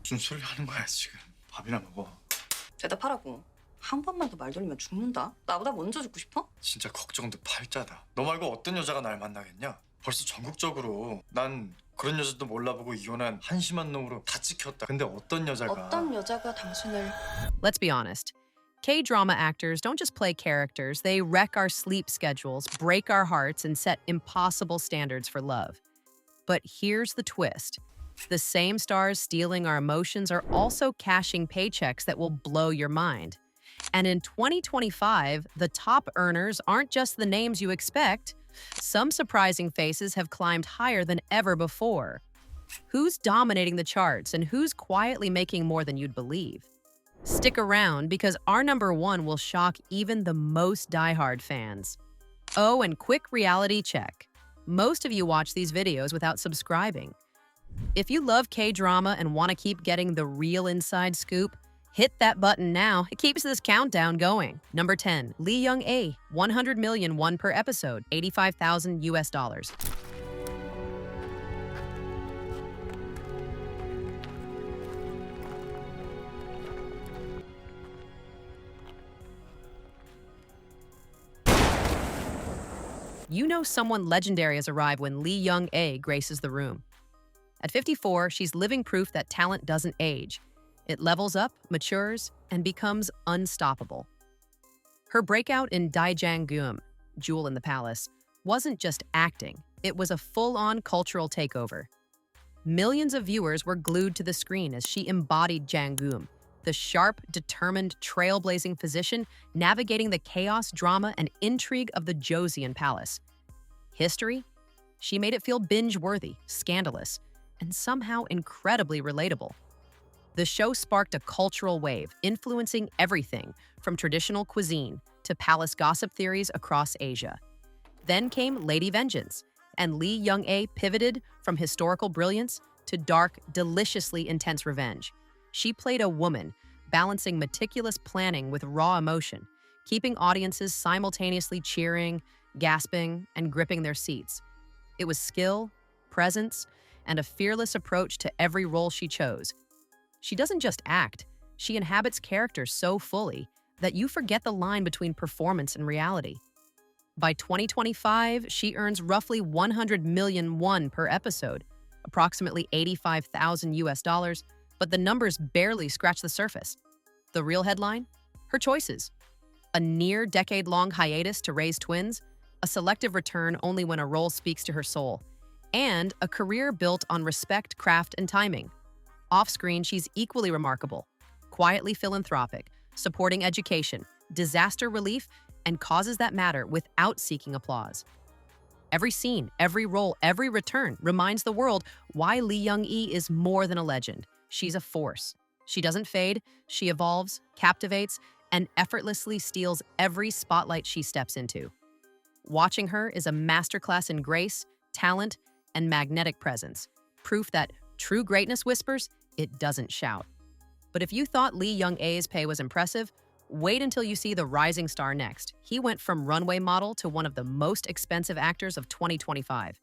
무슨 소리를 하는 거야 지금. 밥이나 먹어. 대답하라고. 한 번만 더 말 돌리면 죽는다. 나보다 먼저 죽고 싶어? 진짜 걱정도 팔자다. 너 말고 어떤 여자가 날 만나겠냐? 벌써 전국적으로 난 그런 여자도 몰라보고 이혼한 한심한 놈으로 다 찍혔다. 근데 어떤 여자가 당신을 Let's be honest. K-drama actors don't just play characters, they wreck our sleep schedules, break our hearts, and set impossible standards for love. But here's the twist. The same stars stealing our emotions are also cashing paychecks that will blow your mind. And in 2025, the top earners aren't just the names you expect. Some surprising faces have climbed higher than ever before. Who's dominating the charts and who's quietly making more than you'd believe? Stick around because our number one will shock even the most diehard fans. Oh, and quick reality check. Most of you watch these videos without subscribing. If you love K-drama and want to keep getting the real inside scoop, hit that button now. It keeps this countdown going. Number 10, Lee Young-ae, 100 million won per episode, 85,000 US dollars. You know someone legendary has arrived when Lee Young-ae graces the room. At 54, she's living proof that talent doesn't age. It levels up, matures, and becomes unstoppable. Her breakout in Daejang-geum, Jewel in the Palace, wasn't just acting, it was a full-on cultural takeover. Millions of viewers were glued to the screen as she embodied Jang-geum, the sharp, determined, trailblazing physician navigating the chaos, drama, and intrigue of the Joseon Palace. History? She made it feel binge-worthy, scandalous, and somehow incredibly relatable. The show sparked a cultural wave, influencing everything from traditional cuisine to palace gossip theories across Asia. Then came Lady Vengeance, and Lee Young-ae pivoted from historical brilliance to dark, deliciously intense revenge. She played a woman, balancing meticulous planning with raw emotion, keeping audiences simultaneously cheering, gasping, and gripping their seats. It was skill, presence, and a fearless approach to every role she chose. She doesn't just act, she inhabits characters so fully that you forget the line between performance and reality. By 2025, she earns roughly 100 million won per episode, approximately 85,000 US dollars, but the numbers barely scratch the surface. The real headline? Her choices. A near-decade-long hiatus to raise twins, a selective return only when a role speaks to her soul, and a career built on respect, craft, and timing. Off-screen, she's equally remarkable, quietly philanthropic, supporting education, disaster relief, and causes that matter without seeking applause. Every scene, every role, every return reminds the world why Lee Young-ae is more than a legend. She's a force. She doesn't fade, she evolves, captivates, and effortlessly steals every spotlight she steps into. Watching her is a masterclass in grace, talent, and magnetic presence, proof that true greatness whispers, it doesn't shout. But if you thought Lee Young-ae's pay was impressive, wait until you see the rising star next. He went from runway model to one of the most expensive actors of 2025.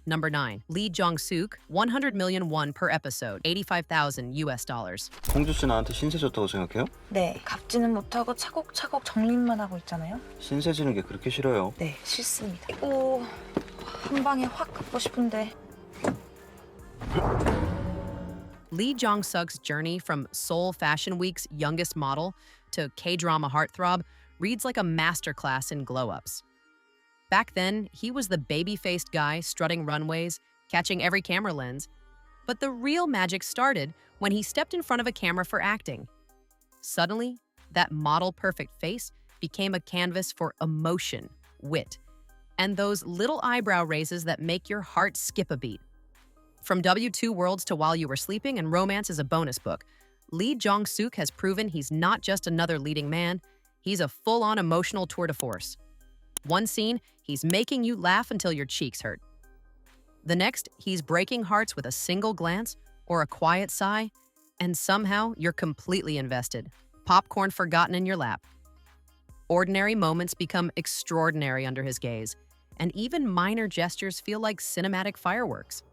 Number 9, Lee Jong-Suk, 100 million won per episode, 85,000 US dollars. 공주 씨 나한테 신세 졌다고 생각해요? 네, 갚지는 못하고 차곡차곡 적립만 하고 있잖아요. 신세 지는 게 그렇게 싫어요. 네, 싫습니다. 이거 한 방에 확 갚고 싶은데. Lee Jong-suk's journey from Seoul Fashion Week's youngest model to K-drama Heartthrob reads like a masterclass in glow-ups. Back then, he was the baby-faced guy strutting runways, catching every camera lens. But the real magic started when he stepped in front of a camera for acting. Suddenly, that model-perfect face became a canvas for emotion, wit, and those little eyebrow raises that make your heart skip a beat. From W2 Worlds to While You Were Sleeping and Romance is a bonus book, Lee Jong-suk has proven he's not just another leading man, he's a full-on emotional tour de force. One scene, he's making you laugh until your cheeks hurt. The next, he's breaking hearts with a single glance or a quiet sigh, and somehow you're completely invested, popcorn forgotten in your lap. Ordinary moments become extraordinary under his gaze, and even minor gestures feel like cinematic fireworks.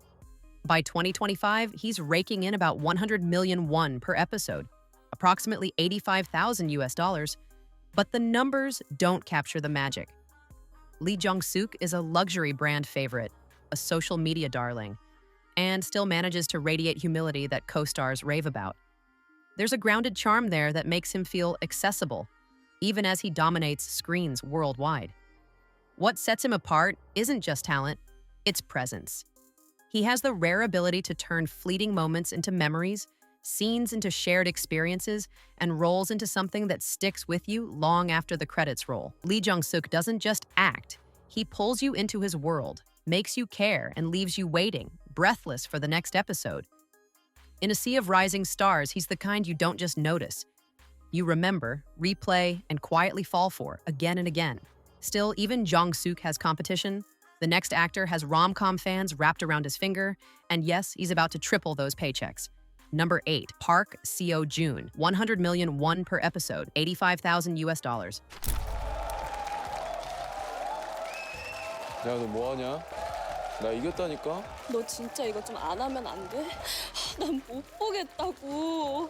By 2025, he's raking in about 100 million won per episode, approximately 85,000 US dollars, but the numbers don't capture the magic. Lee Jong-Suk is a luxury brand favorite, a social media darling, and still manages to radiate humility that co-stars rave about. There's a grounded charm there that makes him feel accessible, even as he dominates screens worldwide. What sets him apart isn't just talent, it's presence. He has the rare ability to turn fleeting moments into memories, scenes into shared experiences, and roles into something that sticks with you long after the credits roll. Lee Jong-Suk doesn't just act, he pulls you into his world, makes you care, and leaves you waiting, breathless for the next episode. In a sea of rising stars, he's the kind you don't just notice. You remember, replay, and quietly fall for again and again. Still, even Jong-Suk has competition. The next actor has Romcom fans wrapped around his finger, and yes, he's about to triple those paychecks. Number 8, Park Seo-Joon, 100 million won per episode, 85,000 US dollars. 야, 너 뭐하냐? 나 이겼다니까? 너 진짜 이거 좀 안 하면 안 돼? 난 못 보겠다고.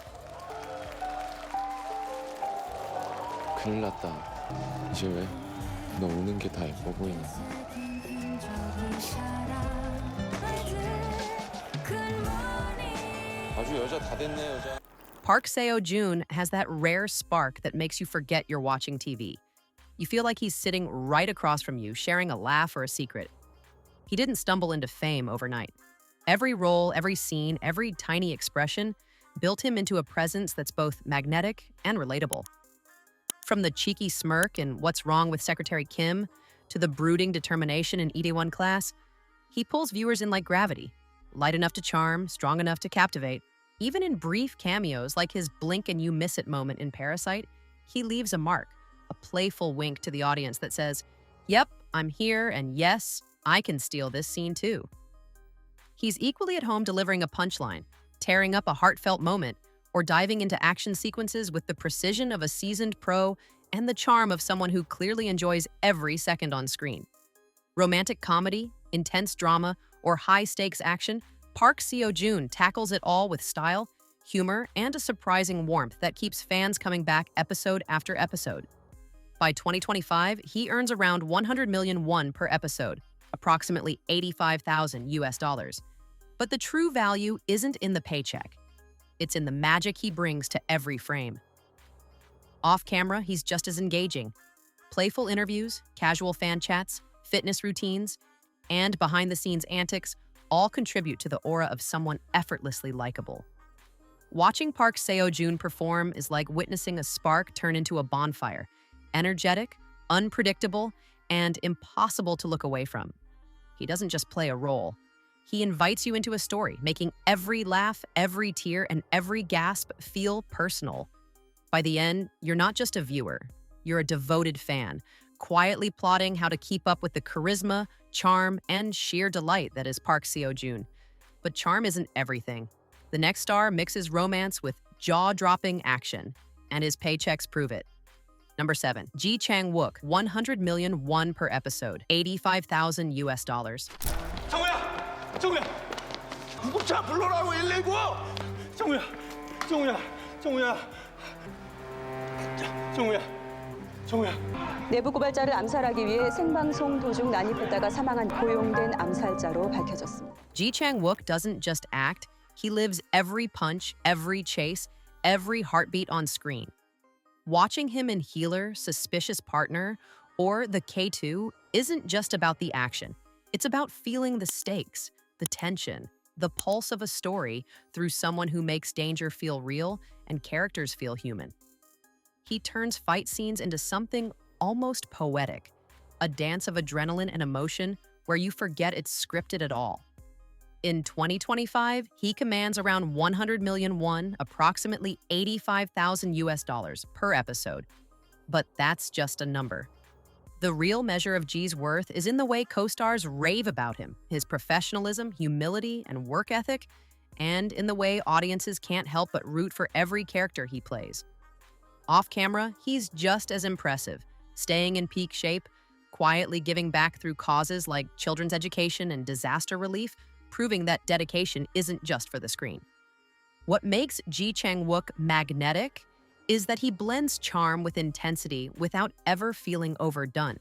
큰일 났다. 이제 왜? 너 우는 게 다 예뻐 보이네. 아주 여자 다 됐네, 여자. Park Seo-Joon has that rare spark that makes you forget you're watching TV. You feel like he's sitting right across from you, sharing a laugh or a secret. He didn't stumble into fame overnight. Every role, every scene, every tiny expression built him into a presence that's both magnetic and relatable. From the cheeky smirk in What's Wrong with Secretary Kim to the brooding determination in Itaewon Class, he pulls viewers in like gravity, light enough to charm, strong enough to captivate. Even in brief cameos like his blink and you miss it moment in Parasite, he leaves a mark, a playful wink to the audience that says, "Yep, I'm here, and yes, I can steal this scene too." He's equally at home delivering a punchline, tearing up a heartfelt moment, or diving into action sequences with the precision of a seasoned pro and the charm of someone who clearly enjoys every second on screen. Romantic comedy, intense drama, or high-stakes action, Park Seo-Joon tackles it all with style, humor, and a surprising warmth that keeps fans coming back episode after episode. By 2025, he earns around 100 million won per episode, approximately 85,000 US dollars. But the true value isn't in the paycheck. It's in the magic he brings to every frame. Off camera, he's just as engaging. Playful interviews, casual fan chats, fitness routines, and behind-the-scenes antics all contribute to the aura of someone effortlessly likable. Watching Park Seo-Joon perform is like witnessing a spark turn into a bonfire, energetic, unpredictable, and impossible to look away from. He doesn't just play a role. He invites you into a story, making every laugh, every tear, and every gasp feel personal. By the end, you're not just a viewer, you're a devoted fan, quietly plotting how to keep up with the charisma, charm, and sheer delight that is Park Seo-Joon. But charm isn't everything. The next star mixes romance with jaw-dropping action, and his paychecks prove it. Number 7, Chang-Wook, 100 million won per episode, 85,000 US dollars. 정우야! 정우야! 구급차 불러라고 119! 정우야! 정우야! 정우야! 정우야! 정우야! 내부 고발자를 암살하기 위해 생방송 도중 난입했다가 사망한 고용된 암살자로 밝혀졌습니다. Chang-Wook doesn't just act, he lives every punch, every chase, every heartbeat on screen. Watching him in Healer, Suspicious Partner, or The K2 isn't just about the action. It's about feeling the stakes, the tension, the pulse of a story through someone who makes danger feel real and characters feel human. He turns fight scenes into something almost poetic, a dance of adrenaline and emotion where you forget it's scripted at all. In 2025, he commands around 100 million won, approximately 85,000 US dollars per episode. But that's just a number. The real measure of G's worth is in the way co-stars rave about him, his professionalism, humility, and work ethic, and in the way audiences can't help but root for every character he plays. Off camera, he's just as impressive, staying in peak shape, quietly giving back through causes like children's education and disaster relief, proving that dedication isn't just for the screen. What makes Chang-Wook magnetic is that he blends charm with intensity without ever feeling overdone.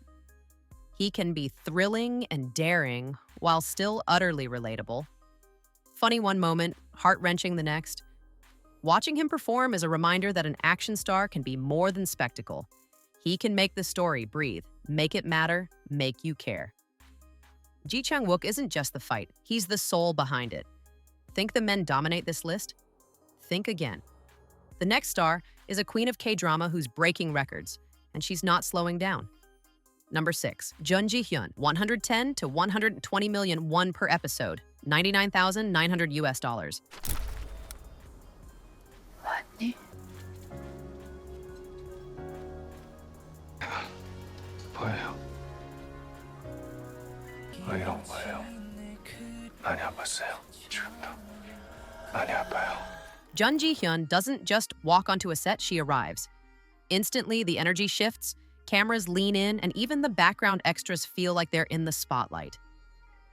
He can be thrilling and daring while still utterly relatable. Funny one moment, heart-wrenching the next. Watching him perform is a reminder that an action star can be more than spectacle. He can make the story breathe, make it matter, make you care. Ji Chang-wook isn't just the fight, he's the soul behind it. Think the men dominate this list? Think again. The next star is a queen of K-drama who's breaking records, and she's not slowing down. Number 6, Jun Ji-Hyun, 110 to 120 million won per episode, $99,900. 왔니? 뭐예요? 왜 이런 거예요? 많이 아팠어요. 지금도 많이 아파요. Jun Ji-Hyun doesn't just walk onto a set, she arrives. Instantly, the energy shifts, cameras lean in, and even the background extras feel like they're in the spotlight.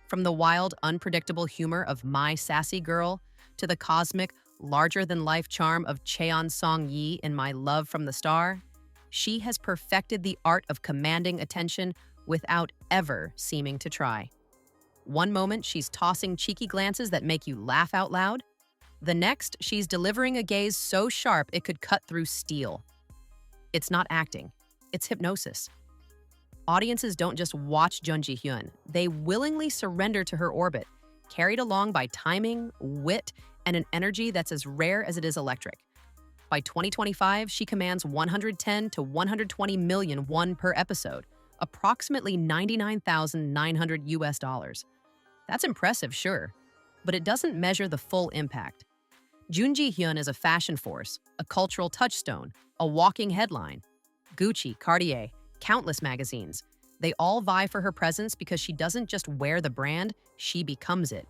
From the wild, unpredictable humor of My Sassy Girl to the cosmic, larger-than-life charm of Cheon Song-yi in My Love from the Star, she has perfected the art of commanding attention without ever seeming to try. One moment, she's tossing cheeky glances that make you laugh out loud. The next, she's delivering a gaze so sharp it could cut through steel. It's not acting, it's hypnosis. Audiences don't just watch Jun Ji-Hyun, they willingly surrender to her orbit, carried along by timing, wit, and an energy that's as rare as it is electric. By 2025, she commands 110 to 120 million won per episode, approximately $99,900. That's impressive, sure, but it doesn't measure the full impact. Jun Ji-Hyun is a fashion force, a cultural touchstone, a walking headline. Gucci, Cartier, countless magazines. They all vie for her presence because she doesn't just wear the brand, she becomes it.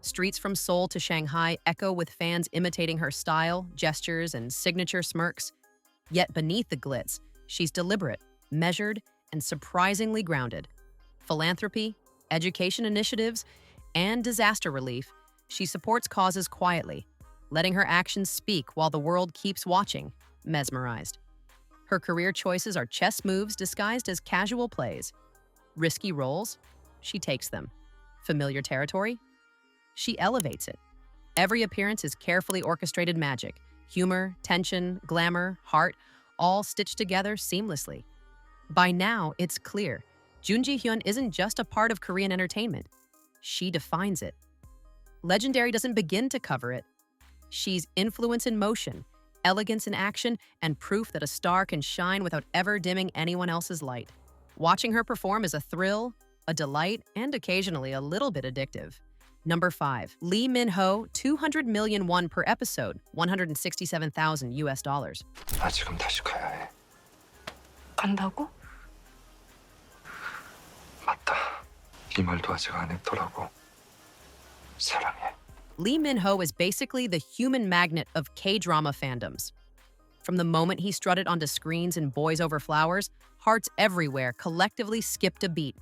Streets from Seoul to Shanghai echo with fans imitating her style, gestures, and signature smirks. Yet beneath the glitz, she's deliberate, measured, and surprisingly grounded. Philanthropy, education initiatives, and disaster relief, she supports causes quietly, letting her actions speak while the world keeps watching, mesmerized. Her career choices are chess moves disguised as casual plays. Risky roles? She takes them. Familiar territory? She elevates it. Every appearance is carefully orchestrated magic. Humor, tension, glamour, heart, all stitched together seamlessly. By now, it's clear. Jun Ji-Hyun isn't just a part of Korean entertainment. She defines it. Legendary doesn't begin to cover it. She's influence in motion, elegance in action, and proof that a star can shine without ever dimming anyone else's light. Watching her perform is a thrill, a delight, and occasionally a little bit addictive. Number 5, Lee Min-ho, 200 million won per episode, $167,000. 나 지금 다시 가야 해. 간다고? 맞다. 이 말도 아직 안 했더라고. 사랑해. Lee Min-ho is basically the human magnet of K-drama fandoms. From the moment he strutted onto screens in Boys Over Flowers, hearts everywhere collectively skipped a beat.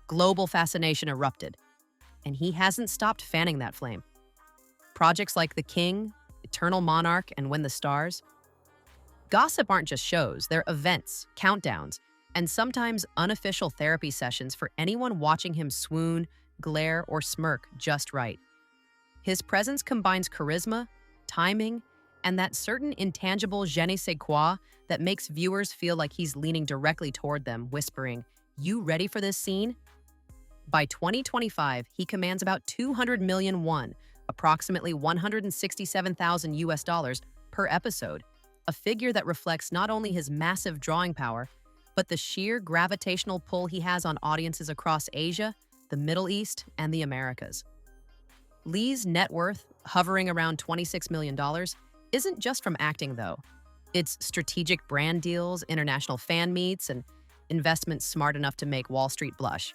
Global fascination erupted. And he hasn't stopped fanning that flame. Projects like The King, Eternal Monarch, and When the Stars. Gossip aren't just shows, they're events, countdowns, and sometimes unofficial therapy sessions for anyone watching him swoon, glare, or smirk just right. His presence combines charisma, timing, and that certain intangible je ne sais quoi that makes viewers feel like he's leaning directly toward them, whispering, "You ready for this scene?" By 2025, he commands about 200 million won, approximately $167,000 per episode, a figure that reflects not only his massive drawing power, but the sheer gravitational pull he has on audiences across Asia, the Middle East, and the Americas. Lee's net worth, hovering around $26 million, isn't just from acting, though. It's strategic brand deals, international fan meets, and investments smart enough to make Wall Street blush.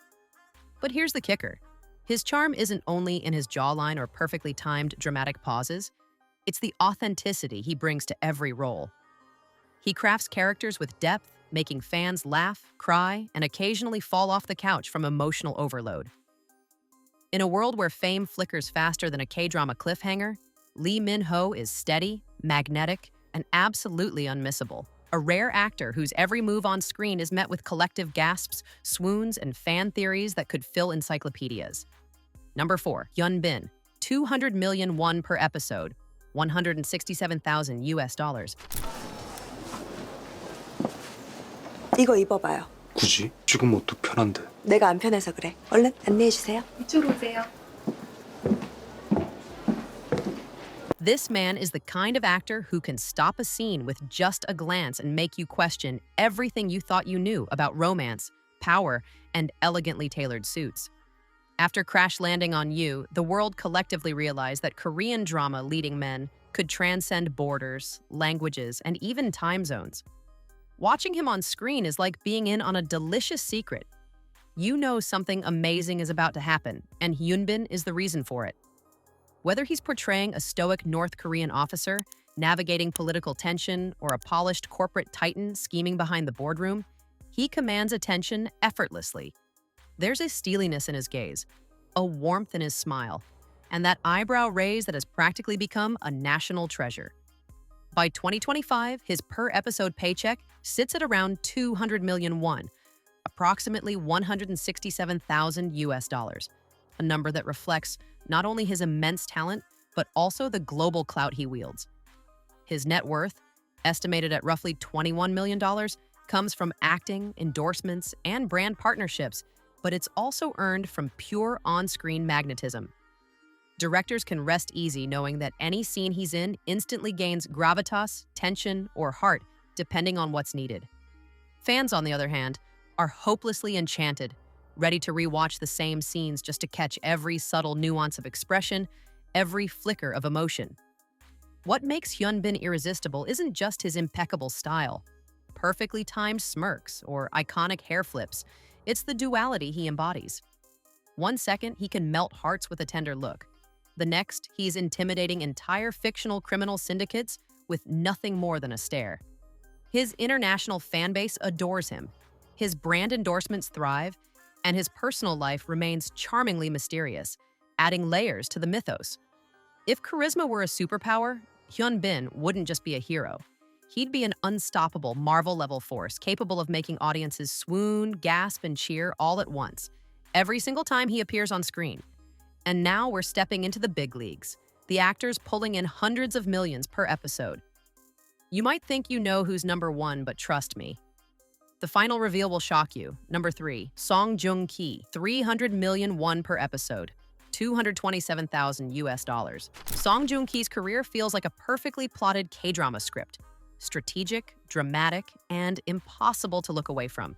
But here's the kicker. His charm isn't only in his jawline or perfectly timed dramatic pauses. It's the authenticity he brings to every role. He crafts characters with depth, making fans laugh, cry, and occasionally fall off the couch from emotional overload. In a world where fame flickers faster than a K-drama cliffhanger, Lee Min-ho is steady, magnetic, and absolutely unmissable. A rare actor whose every move on screen is met with collective gasps, swoons, and fan theories that could fill encyclopedias. Number 4, Hyun Bin, 200 million won per episode, 167,000 US dollars. 이거 입어봐요. 굳이? 지금 옷도 편한데. 내가 안 편해서 그래. 얼른 안내해 주세요. 이쪽으로 오세요. This man is the kind of actor who can stop a scene with just a glance and make you question everything you thought you knew about romance, power, and elegantly tailored suits. After Crash Landing on You, the world collectively realized that Korean drama leading men could transcend borders, languages, and even time zones. Watching him on screen is like being in on a delicious secret. You know something amazing is about to happen, and Hyun Bin is the reason for it. Whether he's portraying a stoic North Korean officer, navigating political tension, or a polished corporate titan scheming behind the boardroom, he commands attention effortlessly. There's a steeliness in his gaze, a warmth in his smile, and that eyebrow raise that has practically become a national treasure. By 2025, his per-episode paycheck sits at around 200 million won, approximately 167,000 US dollars, a number that reflects not only his immense talent, but also the global clout he wields. His net worth, estimated at roughly $21 million, comes from acting, endorsements, and brand partnerships, but it's also earned from pure on-screen magnetism. Directors can rest easy knowing that any scene he's in instantly gains gravitas, tension, or heart, depending on what's needed. Fans, on the other hand, are hopelessly enchanted, ready to rewatch the same scenes just to catch every subtle nuance of expression, every flicker of emotion. What makes Hyun Bin irresistible isn't just his impeccable style, perfectly timed smirks, or iconic hair flips. It's the duality he embodies. One second, he can melt hearts with a tender look. The next, he's intimidating entire fictional criminal syndicates with nothing more than a stare. His international fan base adores him. His brand endorsements thrive, and his personal life remains charmingly mysterious, adding layers to the mythos. If charisma were a superpower, Hyun Bin wouldn't just be a hero. He'd be an unstoppable Marvel-level force capable of making audiences swoon, gasp, and cheer all at once, every single time he appears on screen. And now we're stepping into the big leagues, the actors pulling in hundreds of millions per episode. You might think you know who's number 1, but trust me. The final reveal will shock you. Number 3, Song Joong-Ki, 300 million won per episode, 227,000 US dollars. Song Joong-Ki's career feels like a perfectly plotted K-drama script, strategic, dramatic, and impossible to look away from.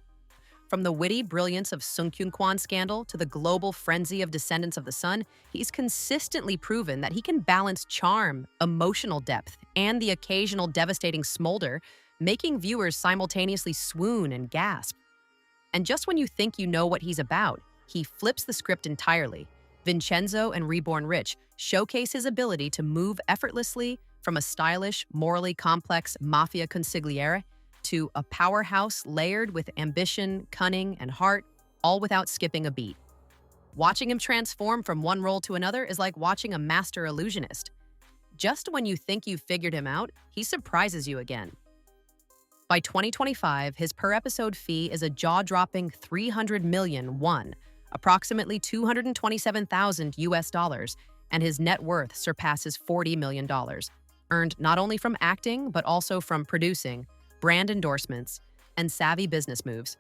From the witty brilliance of Sung Kyun-kwan's scandal to the global frenzy of Descendants of the Sun, he's consistently proven that he can balance charm, emotional depth, and the occasional devastating smolder, making viewers simultaneously swoon and gasp. And just when you think you know what he's about, he flips the script entirely. Vincenzo and Reborn Rich showcase his ability to move effortlessly from a stylish, morally complex mafia consigliere to a powerhouse layered with ambition, cunning, and heart, all without skipping a beat. Watching him transform from one role to another is like watching a master illusionist. Just when you think you've figured him out, he surprises you again. By 2025, his per-episode fee is a jaw-dropping 300 million won, approximately 227,000 US dollars, and his net worth surpasses $40 million, earned not only from acting, but also from producing, brand endorsements, and savvy business moves.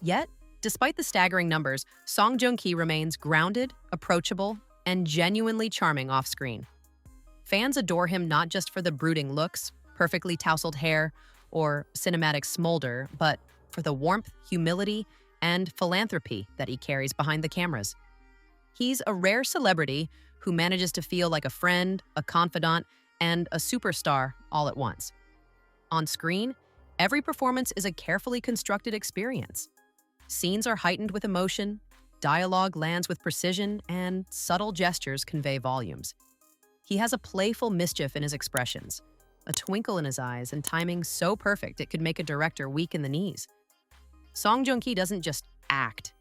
Yet, despite the staggering numbers, Song Joong-Ki remains grounded, approachable, and genuinely charming off-screen. Fans adore him not just for the brooding looks, perfectly tousled hair, or cinematic smolder, but for the warmth, humility, and philanthropy that he carries behind the cameras. He's a rare celebrity who manages to feel like a friend, a confidant, and a superstar all at once. On screen, every performance is a carefully constructed experience. Scenes are heightened with emotion, dialogue lands with precision, and subtle gestures convey volumes. He has a playful mischief in his expressions, a twinkle in his eyes, and timing so perfect it could make a director weak in the knees. Song Joong-Ki doesn't just act.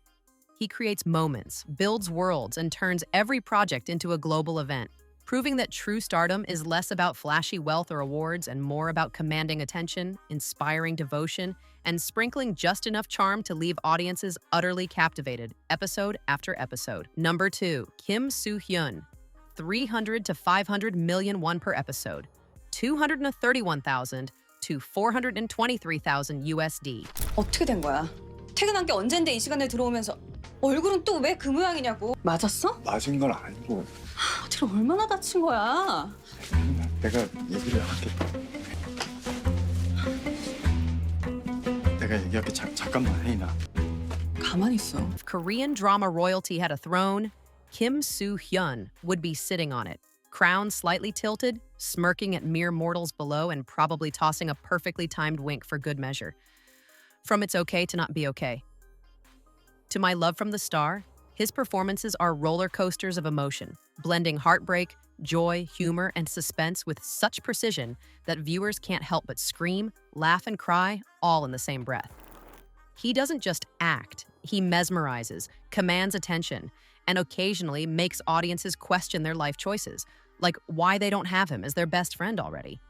He creates moments, builds worlds, and turns every project into a global event, proving that true stardom is less about flashy wealth or awards and more about commanding attention, inspiring devotion, and sprinkling just enough charm to leave audiences utterly captivated, episode after episode. Number 2, Kim Soo-Hyun. 300 to 500 million won per episode. 231,000 to 423,000 USD. 어떻게 된 거야? 퇴근한 게 언젠데 이 시간에 들어오면서 얼굴은 또 왜 그 모양이냐고. 맞았어? 맞은 건 아니고 어떻게 얼마나 다친 거야? 내가 얘기를 할게. 내가 얘기할게. 잠깐만 혜인아. 가만히 있어. If Korean drama royalty had a throne, Kim Soo-Hyun would be sitting on it, crown slightly tilted, smirking at mere mortals below, and probably tossing a perfectly timed wink for good measure. From It's Okay to Not Be Okay. To My Love from the Star, his performances are roller coasters of emotion, blending heartbreak, joy, humor, and suspense with such precision that viewers can't help but scream, laugh, and cry all in the same breath. He doesn't just act, he mesmerizes, commands attention, and occasionally makes audiences question their life choices, like why they don't have him as their best friend already.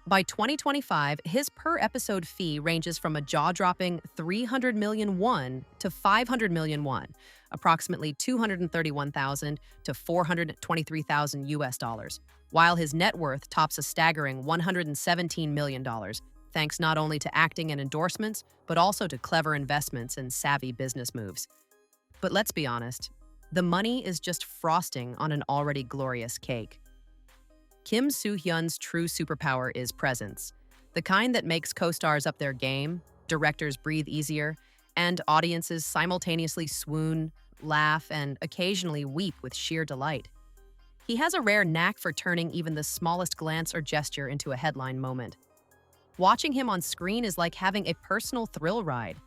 By 2025, his per-episode fee ranges from a jaw-dropping 300 million won to 500 million won, approximately 231,000 to 423,000 US dollars, while his net worth tops a staggering $117 million, thanks not only to acting and endorsements, but also to clever investments and savvy business moves. But let's be honest, the money is just frosting on an already glorious cake. Kim Soo-Hyun's true superpower is presence, the kind that makes co-stars up their game, directors breathe easier, and audiences simultaneously swoon, laugh, and occasionally weep with sheer delight. He has a rare knack for turning even the smallest glance or gesture into a headline moment. Watching him on screen is like having a personal thrill ride.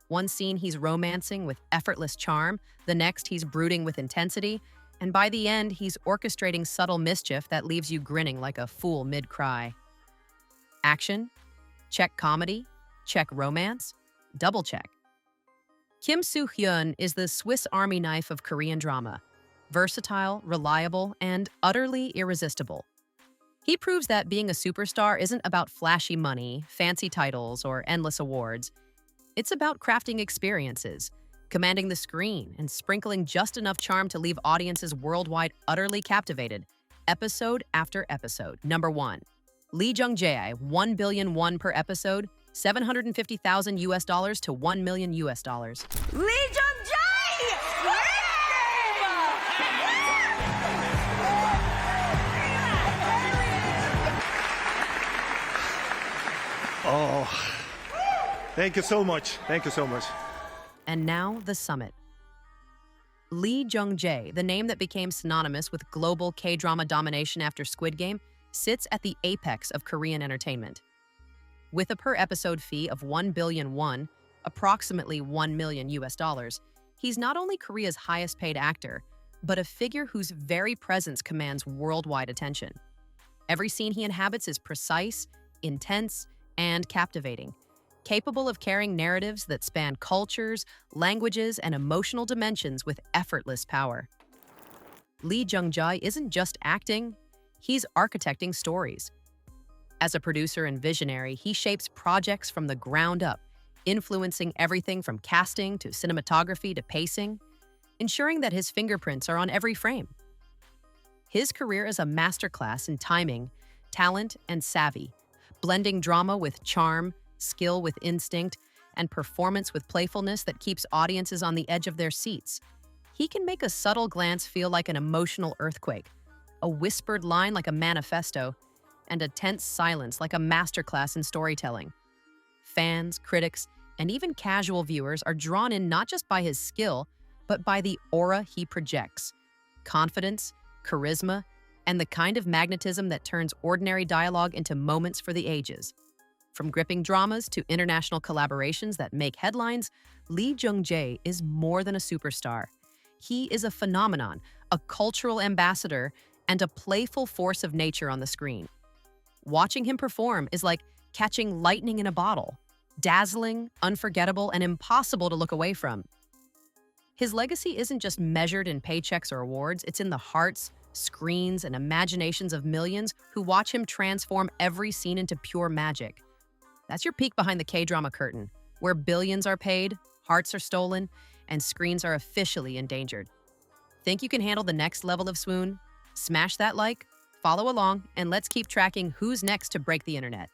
One scene he's romancing with effortless charm, the next he's brooding with intensity, and by the end, he's orchestrating subtle mischief that leaves you grinning like a fool mid-cry. Action? Check comedy? Check romance? Double check. Kim Soo-Hyun is the Swiss Army knife of Korean drama. Versatile, reliable, and utterly irresistible. He proves that being a superstar isn't about flashy money, fancy titles, or endless awards. It's about crafting experiences, commanding the screen, and sprinkling just enough charm to leave audiences worldwide utterly captivated, episode after episode. Number 1. Lee Jung-Jae, 1 billion won per episode, 750,000 US dollars to 1 million US dollars. Lee Jung-Jae! Oh, thank you so much. Thank you so much. And now, the summit. Lee Jung-Jae, the name that became synonymous with global K-drama domination after Squid Game, sits at the apex of Korean entertainment. With a per-episode fee of 1 billion won, approximately 1 million US dollars, he's not only Korea's highest-paid actor, but a figure whose very presence commands worldwide attention. Every scene he inhabits is precise, intense, and captivating, capable of carrying narratives that span cultures, languages, and emotional dimensions with effortless power. Lee Jung-Jae isn't just acting, he's architecting stories. As a producer and visionary, he shapes projects from the ground up, influencing everything from casting to cinematography to pacing, ensuring that his fingerprints are on every frame. His career is a masterclass in timing, talent, and savvy, blending drama with charm, skill with instinct, and performance with playfulness that keeps audiences on the edge of their seats. He can make a subtle glance feel like an emotional earthquake, a whispered line like a manifesto, and a tense silence like a masterclass in storytelling. Fans, critics, and even casual viewers are drawn in not just by his skill, but by the aura he projects, confidence, charisma, and the kind of magnetism that turns ordinary dialogue into moments for the ages. From gripping dramas to international collaborations that make headlines, Lee Jung-Jae is more than a superstar. He is a phenomenon, a cultural ambassador, and a playful force of nature on the screen. Watching him perform is like catching lightning in a bottle, dazzling, unforgettable, and impossible to look away from. His legacy isn't just measured in paychecks or awards, it's in the hearts, screens, and imaginations of millions who watch him transform every scene into pure magic. That's your peek behind the K-drama curtain, where billions are paid, hearts are stolen, and screens are officially endangered. Think you can handle the next level of swoon? Smash that like, follow along, and let's keep tracking who's next to break the internet.